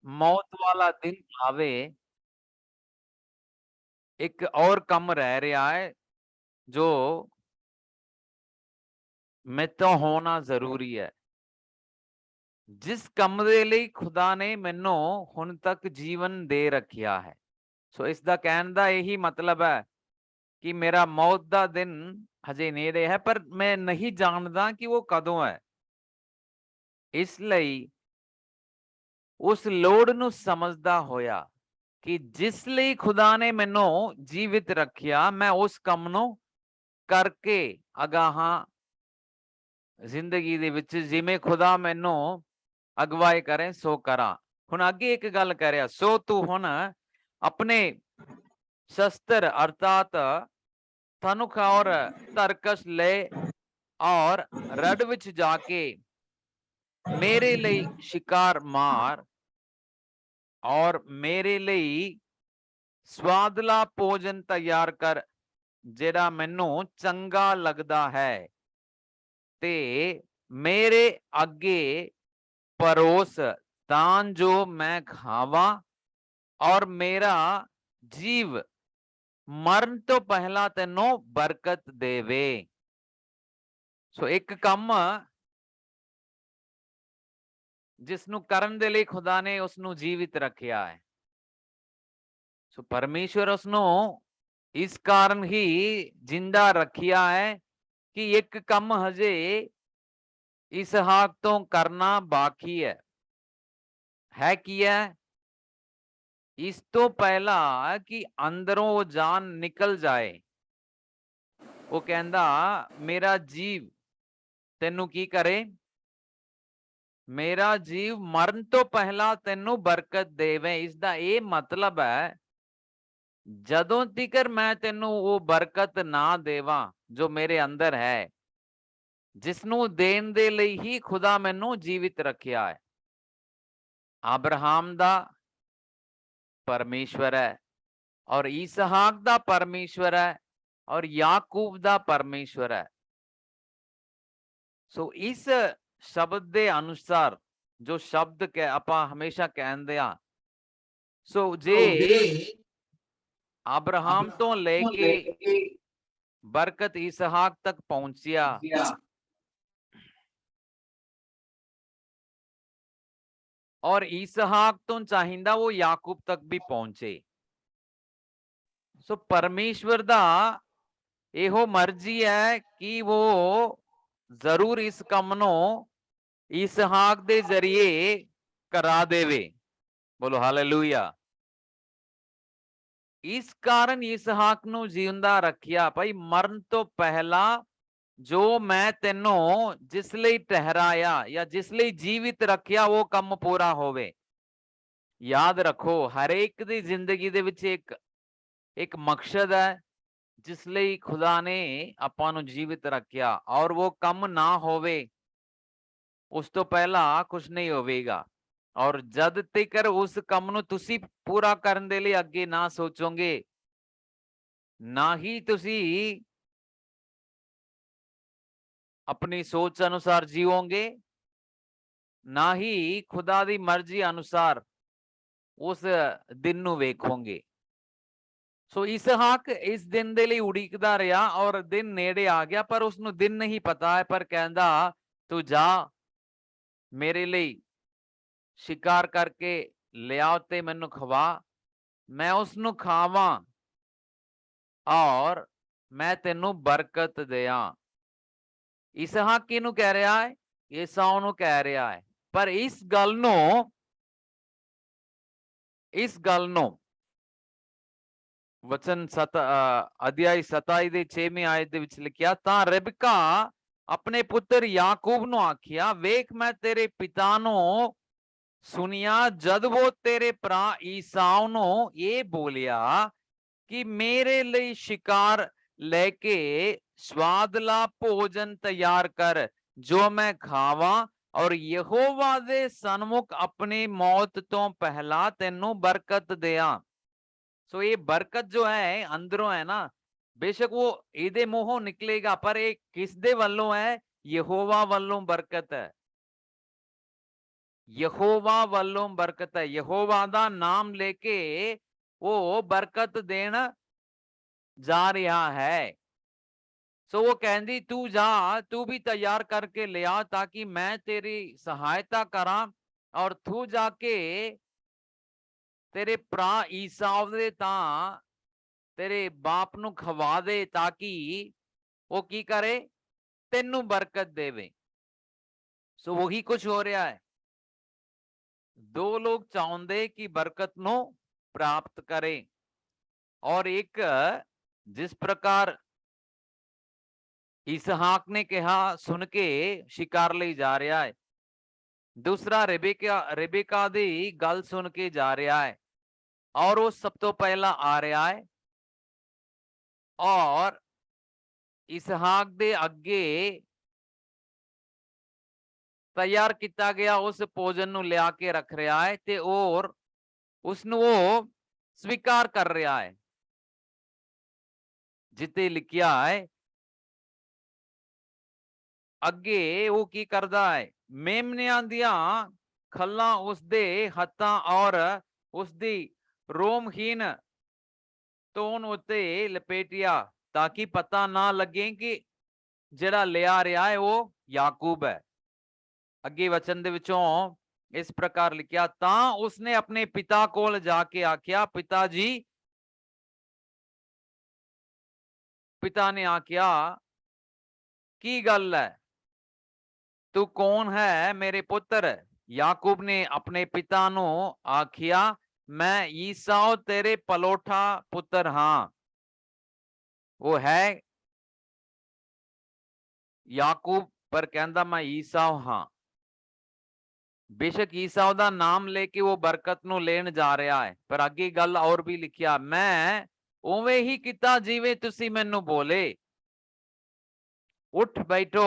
मौत वाला दिन आवे, एक और कम रह रहा है जो मेथों होना जरूरी है। जिस ਕੰਮ ਦੇ ਲਈ ਖੁਦਾ ਨੇ ਮੈਨੂੰ ਹੁਣ ਤੱਕ ਜੀਵਨ ਦੇ ਰੱਖਿਆ ਹੈ। ਸੋ ਇਸ ਦਾ ਕਹਿਣ ਦਾ ਇਹੀ ਮਤਲਬ ਹੈ ਕਿ ਮੇਰਾ ਮੌਤ ਦਾ ਦਿਨ ਹਜੇ ਨੇੜੇ ਹੈ, ਪਰ ਮੈਂ ਨਹੀਂ ਜਾਣਦਾ ਕਿ ਉਹ ਕਦੋਂ ਹੈ। ਇਸ ਲਈ ਉਸ ਲੋੜ ਨੂੰ ਸਮਝਦਾ ਹੋਇਆ ਕਿ ਜਿਸ ਲਈ ਖੁਦਾ ਨੇ ਮੈਨੂੰ ਜੀਵਿਤ ਰੱਖਿਆ, ਮੈਂ ਉਸ ਕੰਮ ਨੂੰ ਕਰਕੇ ਅਗਾਹਾਂ ਜ਼ਿੰਦਗੀ ਦੇ ਵਿੱਚ ਜਿਵੇਂ ਖੁਦਾ ਮੈਨੂੰ ਅਗਵਾਈ ਕਰੇ ਸੋ ਕਰਾਂ। ਹੁਣ ਅੱਗੇ ਇੱਕ ਗੱਲ ਕਹਿ ਰਿਹਾ, ਸੋ ਤੂੰ ਹੁਣ ਆਪਣੇ शस्त्र अर्थात धनुख और तरकश ले और रड विच जाके मेरे लिए शिकार मार और मेरे लिए स्वादला भोजन तैयार कर जेड़ा मैनू चंगा लगदा है ते मेरे अगे परोस तां जो मैं खावा और मेरा जीव ਮਰਨ ਤੋਂ ਪਹਿਲਾਂ ਤੈਨੂੰ ਬਰਕਤ ਦੇਵੇ। ਸੋ ਇੱਕ ਕੰਮ ਜਿਸ ਨੂੰ ਕਰਨ ਦੇ ਲਈ ਖੁਦਾ ਨੇ ਉਸ ਨੂੰ ਜੀਵਿਤ ਰੱਖਿਆ ਹੈ। ਸੋ ਪਰਮੇਸ਼ਵਰ ਉਸ ਨੂੰ ਇਸ ਕਾਰਨ ਹੀ ਜਿੰਦਾ ਰੱਖਿਆ ਹੈ ਕਿ ਇੱਕ ਕੰਮ ਹਜੇ ਇਸਹਾਕ ਤੋਂ ਕਰਨਾ ਬਾਕੀ ਹੈ ਕੀ ਹੈ? ਇਸ ਤੋਂ ਪਹਿਲਾਂ ਕਿ ਅੰਦਰੋਂ ਉਹ ਜਾਨ ਨਿਕਲ ਜਾਏ, ਉਹ ਕਹਿੰਦਾ ਮੇਰਾ ਜੀਵ ਤੈਨੂੰ ਕੀ ਕਰੇ? ਮੇਰਾ ਜੀਵ ਮਰਨ ਤੋਂ ਪਹਿਲਾਂ ਤੈਨੂੰ ਬਰਕਤ ਦੇਵੇ। ਇਸ ਦਾ ਇਹ ਮਤਲਬ ਹੈ ਜਦੋਂ ਤੀਕਰ ਮੈਂ ਤੈਨੂੰ ਉਹ ਬਰਕਤ ਨਾ ਦੇਵਾਂ ਜੋ ਮੇਰੇ ਅੰਦਰ ਹੈ, ਜਿਸ ਨੂੰ ਦੇਣ ਦੇ ਲਈ ਹੀ ਖੁਦਾ ਮੈਨੂੰ ਜੀਵਿਤ ਰੱਖਿਆ ਹੈ। ਅਬਰਾਹਮ ਦਾ परमेश्वर है और इसहाक दा परमेश्वर है और याकूब दा परमेश्वर है। सो इस शब्द के अनुसार जो शब्द के आप हमेशा कहते हैं, सो जे अब्राहम तो लेके बरकत इसहाक तक पहुंचिया, और इसहाक तो चाहिदा वो याकूब तक भी पहुंचे। सो परमेश्वर दा एहो मर्जी है कि वो जरूर इस काम नो इसहाक दे जरिए करा देवे। बोलो हालेलुया। इस कारण इसहाक नु जिंदा रखिया भाई, मरण तो पहला जो मैं तेनो जिस लिए ठहराया या जिस लिए जीवित रखिया वो कम पूरा होवे। याद रखो हर एक दी जिंदगी दे विच एक मकसद है जिस लिए खुदा ने आपां नूं जीवित रखिया, और वो कम ना होवे उस तो पहला कुछ नहीं होवेगा। और जद तक उस कम नूं तुसी पूरा करन दे लई अगे ना सोचोगे, ना ही तुसी अपनी सोच अनुसार जीवोगे, ना ही खुदा दी मर्जी अनुसार उस दिन नूं वेखोगे। सो इसहाक इस दिन दे लई उड़ीकदा रहा और दिन नेड़े आ गया, पर उसनू दिन नहीं पता है। पर कहंदा तू जा मेरे लिए शिकार करके ले आओ ते मैनू खवा, मैं उसनू खावा और मैं तेनू बरकत दिया। इसहाक किनू कह रहा है? ईसाऊ नू कह रहा है। पर इस गल नू वचन अध्याय 27 ਦੇ 6ਵੀਂ ਆਇਤ ਦੇ ਵਿੱਚ ਲਿਖਿਆ, ਤਾਂ ਰਿਬਕਾ ਆਪਣੇ ਪੁੱਤਰ याकूब ਨੂੰ ਆਖਿਆ, ਵੇਖ ਮੈਂ ਤੇਰੇ ਪਿਤਾ ਨੂੰ ਸੁਨਿਆ ਜਦ ਉਹ ਤੇਰੇ ਭਰਾ ਈਸਾऊ ਨੂੰ ਇਹ ਬੋਲਿਆ ਕਿ ਮੇਰੇ ਲਈ शिकार लेके स्वादला भोजन तैयार कर जो मैं खावा और यहोवा दे सन्मुख अपनी मौत तो पहला तेनू बरकत दिया। सो ये बरकत जो है अंदरों है ना, बेशक वो इहदे मूहों निकलेगा, पर ये किस दे वल्लों है? यहोवा वल्लों बरकत है। ਯਹੋਵਾ ਵੱਲੋਂ ਬਰਕਤ ਹੈ। ਯਹੋਵਾ ਦਾ ਨਾਮ ਲੈ ਕੇ ਉਹ ਬਰਕਤ ਦੇਣ ਜਾ ਰਿਹਾ ਹੈ। ਸੋ ਉਹ ਕਹਿੰਦੀ ਤੂੰ ਜਾ, ਤੂੰ ਵੀ ਤਿਆਰ ਕਰਕੇ ਲਿਆ ਤਾਂ ਕਿ ਮੈਂ ਤੇਰੀ ਸਹਾਇਤਾ ਕਰਾਂ ਔਰ ਤੂੰ ਜਾ ਕੇ ਤੇਰੇ ਭਰਾ ਈਸਾਵ ਦੇ ਤਾਂ ਤੇਰੇ ਬਾਪ ਨੂੰ ਖਵਾ ਦੇ ਤਾਂ ਕਿ ਉਹ ਕੀ ਕਰੇ, ਤੈਨੂੰ ਬਰਕਤ ਦੇਵੇ। ਸੋ ਉਹੀ ਕੁਝ ਹੋ ਰਿਹਾ ਹੈ। ਦੋ ਲੋग ਚਾਹੁੰਦੇ ਕਿ ਬਰਕਤ ਨੂੰ ਪ੍ਰਾਪਤ ਕਰੇ और एक जिस प्रकार इसहाक ने कहा सुन के शिकार ले जा रहा है, दूसरा रेबेका दी गल सुन के जा रहा है और वो सब तो पहला आ रहा है और इसहाक दे अगे तैयार किया गया उस भोजन ਨੂੰ ਲਿਆ ਕੇ ਰੱਖ ਰਿਹਾ ਹੈ ਤੇ और उसनु वो स्वीकार कर रहा है। जिते लिखिया है अगे वो की करदा है, मेमनिया दिया खल्ला उसदे हत्थां और उसदी रोमहीन तोन उत्ते लपेटिया ताकि पता ना लगे कि जिहड़ा लिया रहा है वो याकूब है। अगे वचन दे विचों इस प्रकार लिखिया, तां उसने अपने पिता कोल जाके आख्या, पिता जी, पिता ने आख्या की गल है, तू कौन है मेरे पुत्र? याकूब ने अपने पिता नु आख्या, मैं ईसाव तेरे पलोठा पुत्र हां। वो है याकूब पर कहंदा मैं ईसाव हां। बेशक ईसाव दा नाम लेके वो बरकत नु लेन जा रहा है, पर अगे गल और भी लिखिया, मैं उवें ही किता जिवें तुसी मैनू बोले, उठ बैठो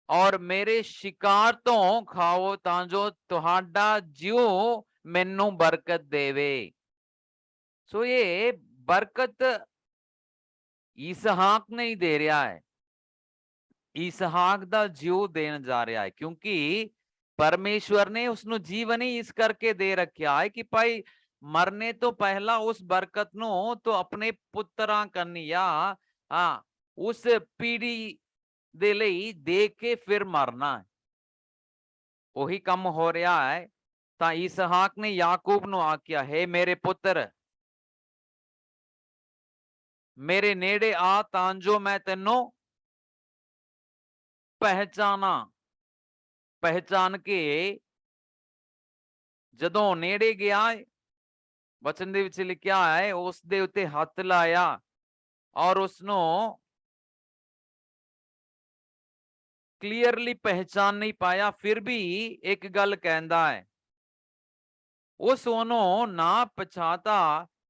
और मेरे शिकार तो खाओ तां जो तुहाडा जियो मैनू बरकत देवे। सो ये बरकत इसहाक नहीं दे रहा है, इसहाक दा जियो देन जा रहा है, क्योंकि परमेश्वर ने उसनु जीवन ही इस करके दे रखा है कि भाई मरने तो पहला उस बरकत नु तो अपने पुत्रा करनी या उस पीढ़ी दे लई दे के फिर मरना है। वही कम हो रहा है। तां इसहाक ने याकूब नु आख्या, हे मेरे पुत्र, मेरे नेड़े आ तां जो मैं तेनों पहचाना। पहचान के जदों नेड़े गया, वचन दे विच लिखिया है, उस दे उत्ते हथ लाया और उसनो क्लियरली पहचान नहीं पाया, फिर भी एक गल कहंदा है, उस ओनों ना पछाता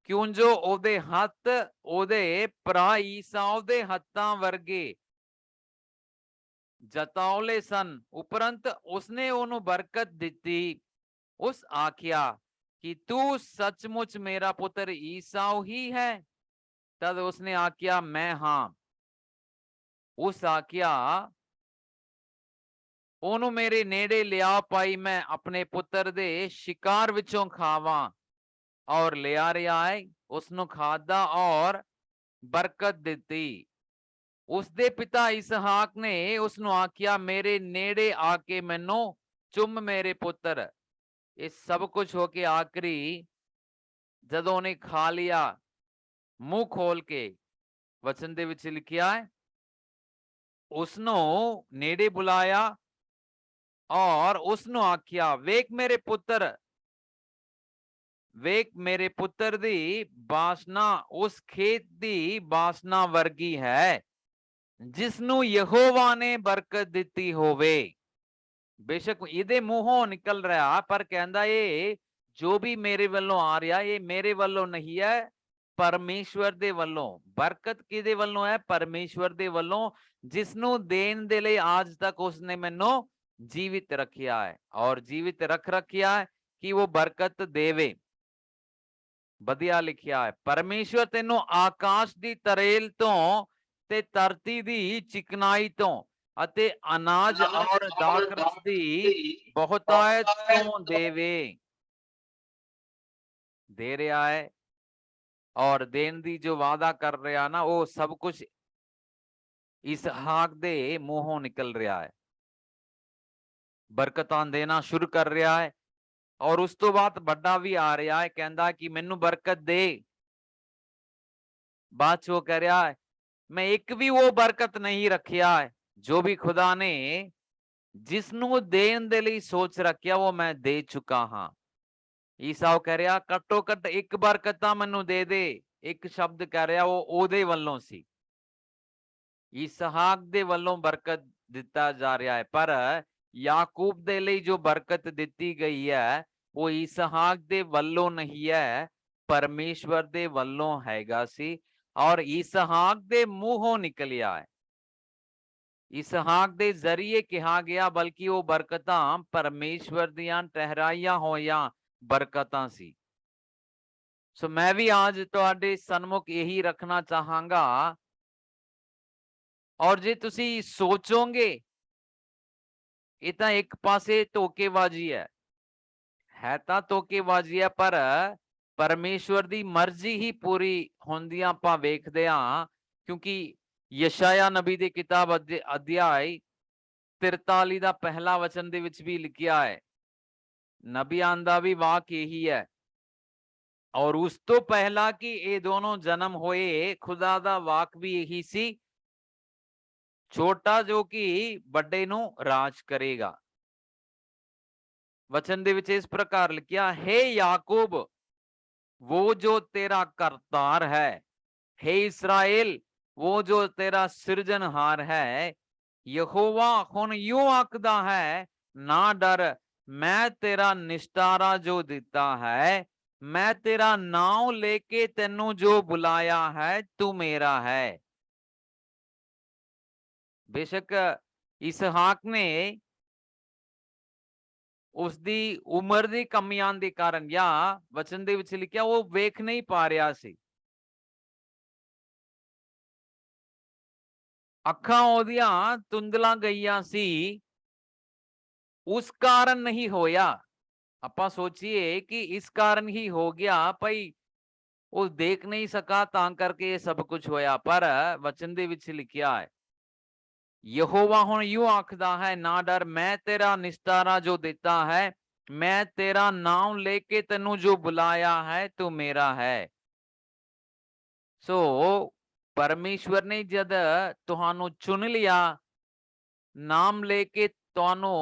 क्यों जो ओदे हथ ओदे भरा ईसाव दे हत्थां वर्गे जतावले सन, उपरंत उसने ओनू बरकत दिती। उस आख्या कि तू सचमुच मेरा पुत्र ईसाव ही है? तद उसने आख्या, मैं हां। उस आख्या, ओनू मेरे नेड़े लिया पाई, मैं अपने पुत्र दे शिकार विचों खावा। और लिया रहा है, उसनु खादा और बरकत दिती। उसदे पिता इसहाक ने उसनु आख्या, मेरे नेड़े आके मैनू चुम मेरे पुत्र। ये सब कुछ होके आखिरी जदों ने खा लिया, मुंह खोल के, वचन दे विच लिखिया है, उसनु नेड़े बुलाया और उसनु आख्या, वेख मेरे पुत्र, वेख मेरे पुत्र दी बासना उस खेत दी बासना वर्गी है जिसनु यहोवा ने बरकत दिती होवे। बेशक इहदे मूहों निकल रहा, पर कहंदा ये जो भी मेरे वल्लों आ रहा, ये मेरे वल्लों नहीं है, परमेश्वर दे वल्लों। बरकत किहदे वल्लों है? परमेश्वर दे वल्लों, जिसनु देन दे लई आज तक उसने मैनू जीवित रखिया है और जीवित रख रखिया है कि वो बरकत देवे। वधिया लिखिया है, परमेश्वर तेनू आकाश दी तरेल तो ते धरती दी चिकनाई तो ਅਤੇ ਅਨਾਜ ਔਰ ਦਾਖਰਸ ਦੀ ਬਹੁਤਾਇਤ ਤੋਂ ਦੇਵੇ। ਦੇ ਰਿਹਾ ਹੈ ਔਰ ਦੇਣ ਦੀ ਜੋ ਵਾਅਦਾ ਕਰ ਰਿਹਾ ਨਾ, ਉਹ ਸਭ ਕੁਝ ਇਸਹਾਕ ਦੇ ਮੂੰਹੋਂ ਨਿਕਲ ਰਿਹਾ ਹੈ। ਬਰਕਤਾਂ ਦੇਣਾ ਸ਼ੁਰੂ ਕਰ ਰਿਹਾ ਹੈ ਔਰ ਉਸ ਤੋਂ ਬਾਅਦ ਵੱਡਾ ਵੀ ਆ ਰਿਹਾ ਹੈ, ਕਹਿੰਦਾ ਕਿ ਮੈਨੂੰ ਬਰਕਤ ਦੇ। ਬਾਅਦ ਚ ਉਹ ਕਹਿ ਰਿਹਾ ਹੈ ਮੈਂ ਇੱਕ ਵੀ ਉਹ ਬਰਕਤ ਨਹੀਂ ਰੱਖਿਆ ਹੈ ਜੋ ਵੀ ਖੁਦਾ ਨੇ ਜਿਸ ਨੂੰ ਦੇਣ ਦੇ ਲਈ ਸੋਚ ਰੱਖਿਆ ਉਹ ਮੈਂ ਦੇ ਚੁੱਕਾ ਹਾਂ। ਈਸਾਓ ਕਹਿ ਰਿਹਾ ਘੱਟੋ ਘੱਟ ਇੱਕ ਬਰਕਤ ਤਾਂ ਮੈਨੂੰ ਦੇ ਦੇ। ਇੱਕ ਸ਼ਬਦ ਕਹਿ ਰਿਹਾ ਉਹ ਉਹਦੇ ਵੱਲੋਂ ਸੀ, ਇਸਹਾਕ ਦੇ ਵੱਲੋਂ ਬਰਕਤ ਦਿੱਤਾ ਜਾ ਰਿਹਾ ਹੈ। ਪਰ ਯਾਕੂਬ ਦੇ ਲਈ ਜੋ ਬਰਕਤ ਦਿੱਤੀ ਗਈ ਹੈ ਉਹ ਇਸਹਾਕ ਦੇ ਵੱਲੋਂ ਨਹੀਂ ਹੈ, ਪਰਮੇਸ਼ਵਰ ਦੇ ਵੱਲੋਂ ਹੈਗਾ ਸੀ ਔਰ ਇਸਹਾਕ ਦੇ ਮੂੰਹੋਂ ਨਿਕਲਿਆ ਹੈ। ਇਸਹਾਕ ਦੇ ਜ਼ਰੀਏ ਕਿਹਾ ਗਿਆ, ਬਲਕਿ ਉਹ ਬਰਕਤਾਂ ਪਰਮੇਸ਼ਵਰ ਦੀਆਂ ਠਹਿਰਾਈਆਂ ਹੋਈਆਂ ਬਰਕਤਾਂ ਸੀ। ਸੋ ਮੈਂ ਵੀ ਅੱਜ ਤੁਹਾਡੇ ਸਨਮੁਖ ਇਹੀ ਰੱਖਣਾ ਚਾਹਾਂਗਾ ਔਰ ਜੇ ਤੁਸੀਂ ਸੋਚੋਗੇ ਇਹ ਤਾਂ ਇੱਕ ਪਾਸੇ ਧੋਖੇਬਾਜ਼ੀ ਹੈ ਤਾਂ ਧੋਖੇਬਾਜ਼ੀ ਹੈ, ਪਰ ਪਰਮੇਸ਼ਵਰ ਦੀ ਮਰਜ਼ੀ ਹੀ ਪੂਰੀ ਹੁੰਦੀਆਂ ਆਪਾਂ ਵੇਖਦੇ ਹਾਂ। ਕਿਉਂਕਿ ਯਸ਼ਾਇਆ ਨਬੀ ਦੀ ਕਿਤਾਬ ਅਧਿਆਇ 43 ਦਾ ਪਹਿਲਾ ਵਚਨ ਦੇ ਵਿੱਚ ਵੀ ਲਿਖਿਆ ਹੈ, ਨਬੀਆਂ ਦਾ ਵੀ ਵਾਕ ਇਹੀ ਹੈ ਔਰ ਉਸ ਤੋਂ ਪਹਿਲਾਂ ਕਿ ਇਹ ਦੋਨੋਂ ਜਨਮ ਹੋਏ ਖੁਦਾ ਦਾ ਵਾਕ ਵੀ ਇਹੀ ਸੀ, ਛੋਟਾ ਜੋ ਕਿ ਵੱਡੇ ਨੂੰ ਰਾਜ ਕਰੇਗਾ। वचन दे विच इस प्रकार लिखिया, हे याकूब वो जो तेरा करतार है, हे इस्राएल वो जो तेरा सिरजनहार है, यहोवा हुण यूं आखदा है ना डर, मैं तेरा निस्तारा जो दिता है, मैं तेरा नाम लेके तेनू जो बुलाया है तू मेरा है। बेशक इसहाक ने ਉਸਦੀ ਉਮਰ ਦੀ ਕਮੀਆਂ ਦੇ ਕਾਰਨ ਜਾਂ ਵਚਨ ਦੇ ਵਿੱਚ ਲਿਖਿਆ ਉਹ ਵੇਖ ਨਹੀਂ ਪਾ ਰਿਹਾ ਸੀ, ਅੱਖਾਂ ਉਹਦੀਆਂ ਧੁੰਦਲਾਂ ਗਈਆਂ ਸੀ, ਉਸ ਕਾਰਨ ਨਹੀਂ ਹੋਇਆ। ਆਪਾਂ ਸੋਚੀਏ ਕਿ ਇਸ ਕਾਰਨ ਹੀ ਹੋ ਗਿਆ ਭਾਈ, ਉਹ ਦੇਖ ਨਹੀਂ ਸਕਾ ਤਾਂ ਕਰਕੇ ਇਹ ਸਭ ਕੁਝ ਹੋਇਆ। ਪਰ ਵਚਨ ਦੇ ਵਿੱਚ ਲਿਖਿਆ ਹੈ ਯਹੋਵਾ ਹੁਣ ਯੂੰ ਆਖਦਾ ਹੈ ਨਾ ਡਰ, मैं तेरा निस्तारा जो देता है, मैं तेरा नाम लेके तेनू जो बुलाया है तू मेरा है। सो परमेश्वर ने जद तुहानू चुन लिया, नाम लेके तुहानू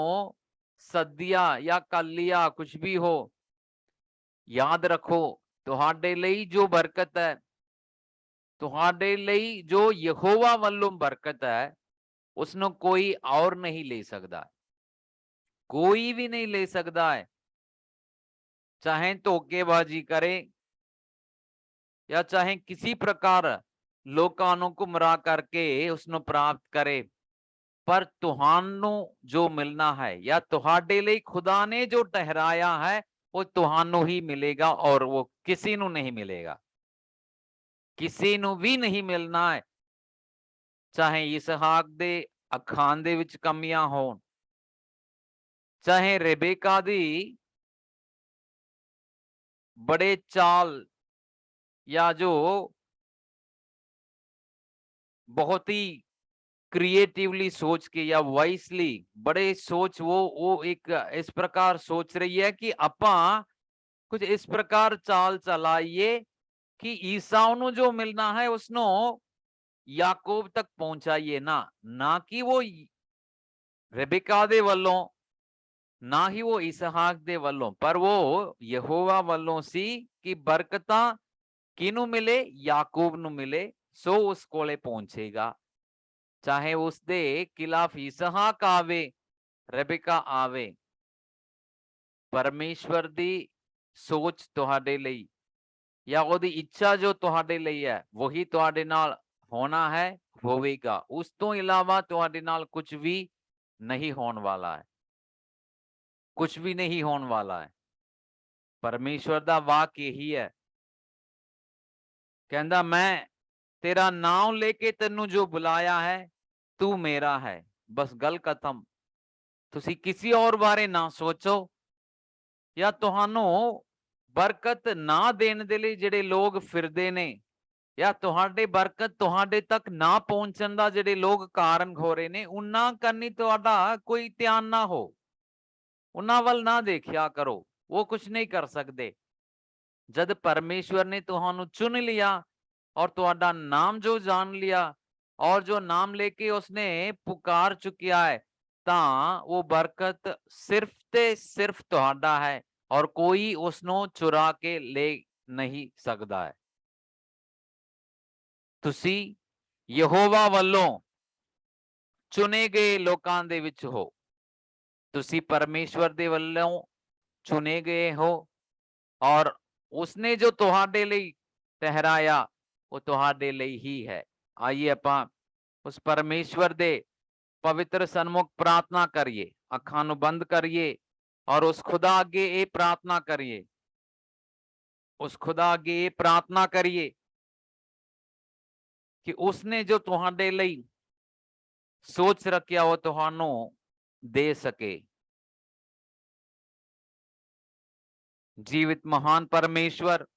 सदिया या कर लिया, कुछ भी हो, याद रखो तुहाडे लई जो बरकत है, तुहाडे लई जो यहोवा वल्लों बरकत है उसनों कोई और नहीं ले सकता, कोई भी नहीं ले सकता है। चाहे धोखेबाजी करे या चाहे किसी प्रकार लोकां नूं गुमराह करके उसनों प्राप्त करे, पर तुहानू जो मिलना है या तुहाडे लई खुदा ने जो ठहराया है वो तुहानू ही मिलेगा और वो किसी नूं नहीं मिलेगा, किसी नूं भी नहीं मिलना है। चाहे इसहाक दे अखां दे विच कमियां होण, चाहे रेबेका दी बड़े चाल या जो बहुत ही क्रिएटिवली सोच के या वाइसली बड़े सोच वो एक इस प्रकार सोच रही है कि अपा कुछ इस प्रकार चाल चलाइए कि ईसाऊ नू जो मिलना है उसनो याकूब तक पहुंचाइए, ना कि वो रेबेका दे वल्लों, ना ही वो इसहाक दे वल्लों, पर वो यहोवा वल्लों सी कि बरकतां किनू मिले, याकूब नू मिले, सो उस कोले पहुंचेगा। चाहे उसदे खिलाफ इसहाक आवे, रेबेका आवे, परमेश्वर दी सोच तुहाडे लई या ओदी इच्छा जो तुहाडे लई है वही तुहाडे नाल होना है, होवेगा। उस तो इलावा तुहाडे नाल कुछ भी नहीं होने वाला है, कुछ भी नहीं होने वाला है। परमेश्वर दा वाक यही है, कहंदा मैं तेरा नाम लेके तेनू जो बुलाया है तू मेरा है। बस गल खत्म। तुसी किसी और बारे ना सोचो, या तुहानू बरकत ना देने दे लई जिहड़े लोग फिरदे ने, या तुहाडे बरकत तुहाडे तक ना पहुंचण दा जिहड़े लोग कारण हो रहे ने, उन्हां करनी तुहाडा कोई ध्यान ना हो। उन्हां वल ना देखिया करो, वो कुछ नहीं कर सकते। जद परमेश्वर ने तुहानू चुन लिया और तुहाडा नाम जो जान लिया और जो नाम लेके उसने पुकार चुकिया है, ਤਾਂ वो बरकत सिर्फ ते सिर्फ तुहाडा है और कोई उसनों चुरा के ले नहीं सकदा है। ਤੁਸੀਂ ਯਹੋਵਾ ਵੱਲੋਂ ਚੁਣੇ ਗਏ ਲੋਕਾਂ ਦੇ ਵਿੱਚ ਹੋ। ਤੁਸੀਂ परमेश्वर ਦੇ ਵੱਲੋਂ चुने गए हो और उसने जो तुहाडे ਲਈ ठहराया वो तुहाडे ਲਈ ही है। आइए ਆਪਾਂ उस परमेश्वर ਦੇ पवित्र सन्मुख प्रार्थना करिए, अखां नूं बंद करिए और उस खुदा अगे ये प्रार्थना करिए, उस खुदा अगे ये प्रार्थना करिए कि उसने जो तुहाडे लई सोच रखिया वो तुहानू दे सके। जीवित महान परमेश्वर,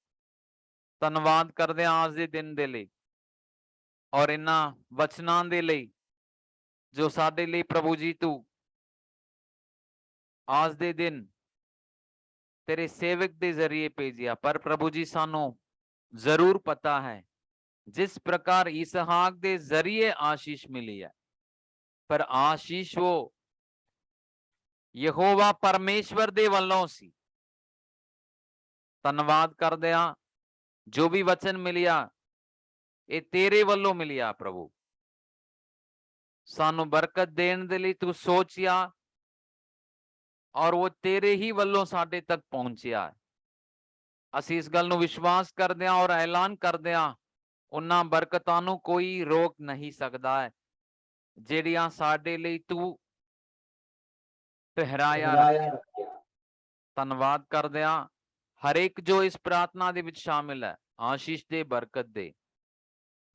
धन्नवाद करदे हां आज दे दिन दे लई और इन्हां वचनां दे लई जो साडे लई प्रभु जी तू आज दे दिन तेरे सेवक के जरिए भेजिया। पर प्रभु जी सानू जरूर पता है जिस प्रकार इसहाक के जरिए आशीष मिली है, पर आशीष वो यहोवा परमेश्वर दे वल्लों सी। धन्नवाद करदे हां जो भी वचन मिलिया ये तेरे वल्लों मिलिया प्रभु। सानू बरकत देने दे लई तू सोचिया और वो तेरे ही वल्लों साडे तक पहुंचिया है। ਅਸੀਂ इस गल नूं विश्वास करदे हां और ऐलान करदे हां उन्हां बरकतां नूं कोई रोक नहीं सकदा है ਜਿਹੜੀਆਂ ਸਾਡੇ ਲਈ ਤੂੰ ठहराया रखिया। ਧੰਨਵਾਦ ਕਰਦੇ ਹਾਂ हर एक जो इस प्रार्थना ਦੇ ਵਿੱਚ शामिल है, आशीष दे बरकत दे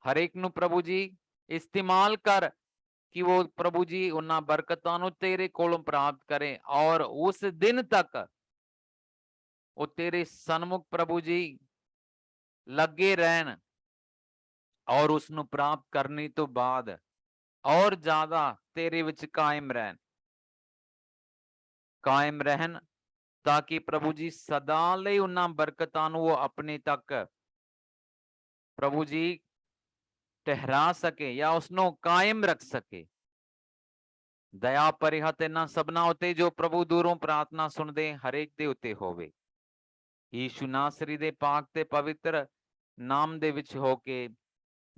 हर एक नूं प्रभु जी इस्तेमाल कर कि वो प्रभु जी उन्हां बरकतां नूं तेरे कोलों प्राप्त करे और उस दिन तक वो तेरे सन्मुख प्रभु जी लगे रहन और उसनूं प्राप्त करने तो बाद और ज्यादा तेरे विच कायम रहन ताकि प्रभु जी सदा लई उन्हां बरकतां नूं वो अपने तक प्रभु जी ठहरा सके या उसनों कायम रख सके। दया परिहत इन्हां सबना उते जो प्रभु दूरों प्रार्थना सुनदे हरेक दे उते होवे। यीशु नासरी दे पाक ते पवित्र नाम दे विच होके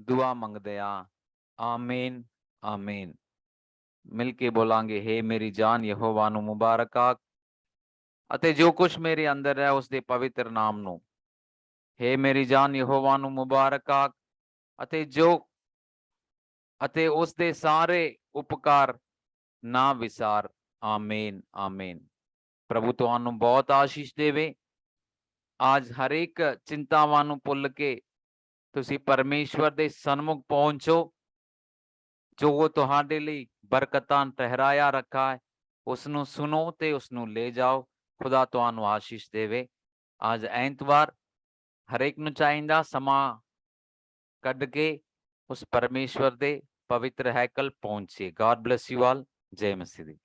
दुआ मंगदे आ, आमीन आमीन। मिल के बोलांगे, हे मेरी जान यहोवा नूं मुबारक आख ਅਤੇ जो कुछ मेरे अंदर है उसके पवित्र नाम नूं। हे मेरी जान यहोवा नूं मुबारक आख ਅਤੇ ਉਸ ਦੇ ਸਾਰੇ ਉਪਕਾਰ ਨਾ ਵਿਸਾਰ। ਆਮੀਨ ਆਮੀਨ। ਪ੍ਰਭੂ ਤੁਹਾਨੂੰ ਬਹੁਤ ਆਸ਼ੀष ਦੇਵੇ। आज हर एक चिंतावां नूं भुੱਲ के ਤੁਸੀਂ परमेश्वर ਦੇ सन्मुख पहुंचो। जो वो ਤੁਹਾਡੇ ਲਈ ਬਰਕਤਾਂ ठहराया रखा है उसनूं सुनो ते उसनूं ले जाओ। खुदा ਤੁਹਾਨੂੰ आशीष देवे। आज ਐਤਵਾਰ हरेक नूं ਚਾਹੀਦਾ ਸਮਾਂ ਕੱਢ के उस परमेश्वर दे पवित्र हैकल पहुंचे। God bless you all. जय मसीह दी।